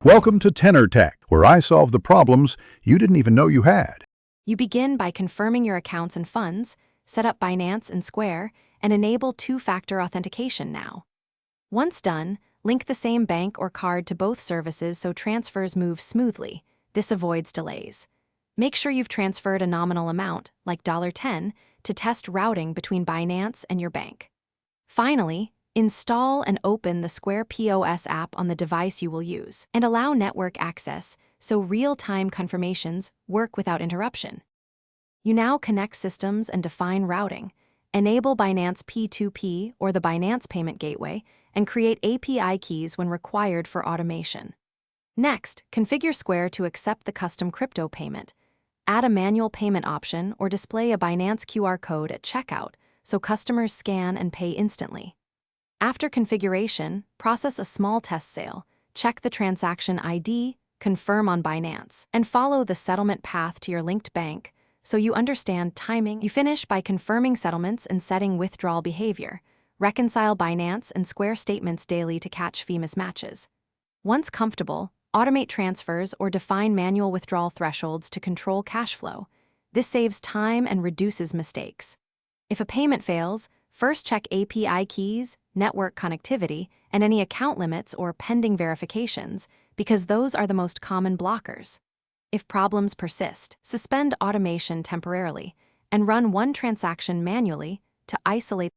Welcome to Tenor Tech, where I solve the problems you didn't even know you had. You begin by confirming your accounts and funds, set up Binance and Square, and enable two-factor authentication now. Once done, link the same bank or card to both services so transfers move smoothly. This avoids delays. Make sure you've transferred a nominal amount, like $10, to test routing between Binance and your bank. Finally, install and open the Square POS app on the device you will use, and allow network access so real-time confirmations work without interruption. You now connect systems and define routing, enable Binance P2P or the Binance Payment Gateway, and create API keys when required for automation. Next, configure Square to accept the custom crypto payment. Add a manual payment option or display a Binance QR code at checkout so customers scan and pay instantly. After configuration, process a small test sale, check the transaction ID, confirm on Binance, and follow the settlement path to your linked bank so you understand timing. You finish by confirming settlements and setting withdrawal behavior. Reconcile Binance and Square statements daily to catch fee mismatches. Once comfortable, automate transfers or define manual withdrawal thresholds to control cash flow. This saves time and reduces mistakes. If a payment fails, first check API keys, network connectivity, and any account limits or pending verifications, because those are the most common blockers. If problems persist, suspend automation temporarily and run one transaction manually to isolate.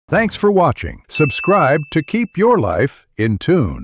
Thanks for watching. Subscribe to keep your life in tune.